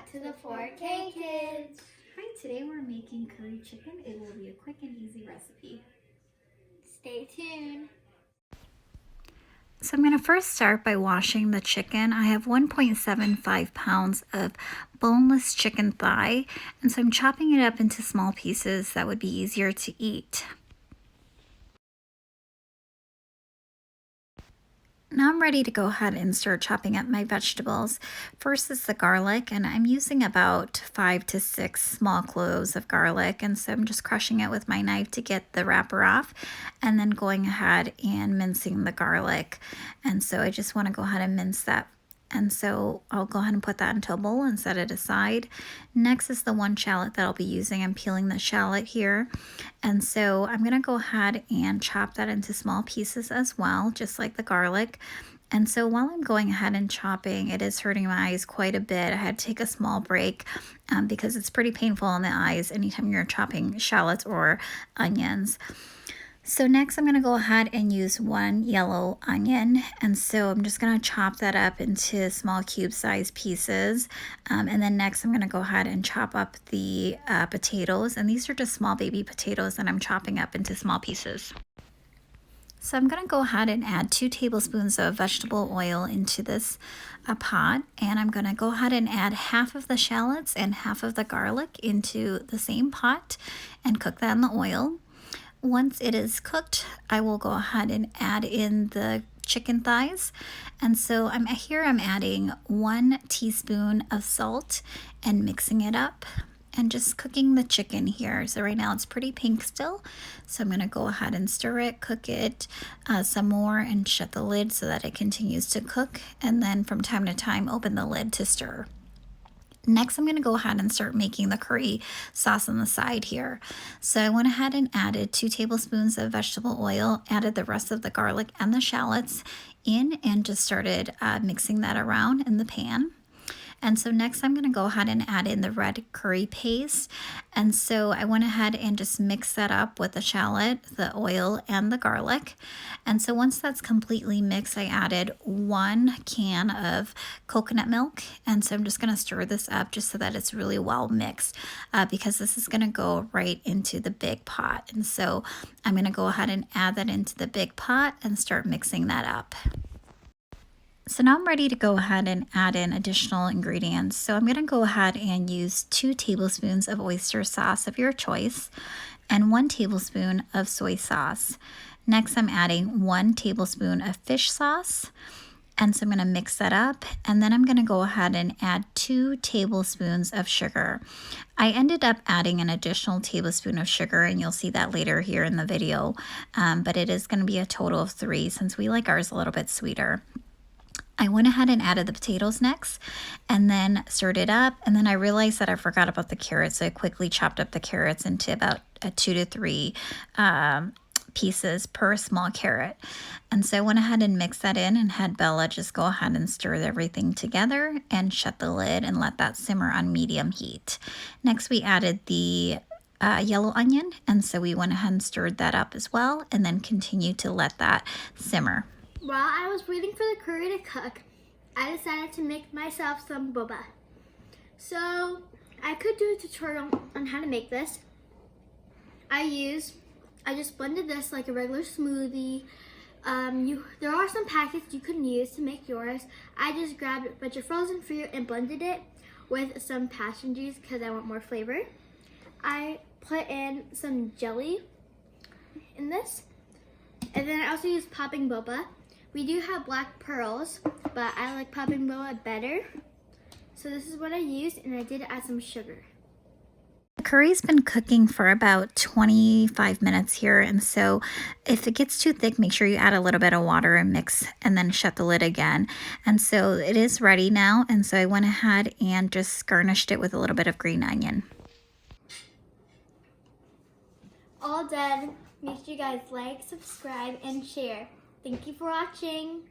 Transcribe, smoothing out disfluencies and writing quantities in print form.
back to the 4K Kids. Hi, today we're making curry chicken. It will be a quick and easy recipe. Stay tuned. So I'm going to first start by washing the chicken. I have 1.75 pounds of boneless chicken thigh, and so I'm chopping it up into small pieces that would be easier to eat. Now I'm ready to go ahead and start chopping up my vegetables. First is the garlic, and I'm using about 5 to 6 small cloves of garlic, and so I'm just crushing it with my knife to get the wrapper off, and then going ahead and mincing the garlic. And so I just want to go ahead and mince that. And so I'll go ahead and put that into a bowl and set it aside. Next is the one shallot that I'll be using. I'm peeling the shallot here. And so I'm going to go ahead and chop that into small pieces as well, just like the garlic. And so while I'm going ahead and chopping, it is hurting my eyes quite a bit. I had to take a small break because it's pretty painful on the eyes anytime you're chopping shallots or onions. So next I'm going to go ahead and use one yellow onion, and so I'm just going to chop that up into small cube-sized pieces. And then next I'm going to go ahead and chop up the potatoes, and these are just small baby potatoes that I'm chopping up into small pieces. So I'm going to go ahead and add 2 tablespoons of vegetable oil into this pot, and I'm going to go ahead and add half of the shallots and half of the garlic into the same pot and cook that in the oil. Once it is cooked, I will go ahead and add in the chicken thighs. And so I'm adding 1 teaspoon of salt and mixing it up and just cooking the chicken here. So right now it's pretty pink still. So I'm going to go ahead and stir it, cook it some more, and shut the lid so that it continues to cook. And then from time to time, open the lid to stir. Next, I'm going to go ahead and start making the curry sauce on the side here. So I went ahead and added 2 tablespoons of vegetable oil, added the rest of the garlic and the shallots in, and just started mixing that around in the pan. And so next I'm going to go ahead and add in the red curry paste. And so I went ahead and just mixed that up with the shallot, the oil, and the garlic. And so once that's completely mixed, I added 1 can of coconut milk. And so I'm just going to stir this up just so that it's really well mixed because this is going to go right into the big pot. And so I'm going to go ahead and add that into the big pot and start mixing that up. So now I'm ready to go ahead and add in additional ingredients. So I'm going to go ahead and use 2 tablespoons of oyster sauce of your choice and 1 tablespoon of soy sauce. Next, I'm adding 1 tablespoon of fish sauce. And so I'm going to mix that up, and then I'm going to go ahead and add 2 tablespoons of sugar. I ended up adding an additional tablespoon of sugar, and you'll see that later here in the video, but it is going to be a total of 3 since we like ours a little bit sweeter. I went ahead and added the potatoes next and then stirred it up, and then I realized that I forgot about the carrots, so I quickly chopped up the carrots into about 2 to 3 pieces per small carrot. And so I went ahead and mixed that in and had Bella just go ahead and stir everything together and shut the lid and let that simmer on medium heat. Next we added the yellow onion, and so we went ahead and stirred that up as well and then continued to let that simmer. While I was waiting for the curry to cook, I decided to make myself some boba. So I could do a tutorial on how to make this. I just blended this like a regular smoothie. There are some packets you can use to make yours. I just grabbed a bunch of frozen fruit and blended it with some passion juice because I want more flavor. I put in some jelly in this, and then I also used popping boba. We do have black pearls, but I like popping boba better. So this is what I used, and I did add some sugar. The curry's been cooking for about 25 minutes here, and so if it gets too thick, make sure you add a little bit of water and mix, and then shut the lid again. And so it is ready now, and so I went ahead and just garnished it with a little bit of green onion. All done. Make sure you guys like, subscribe, and share. Thank you for watching.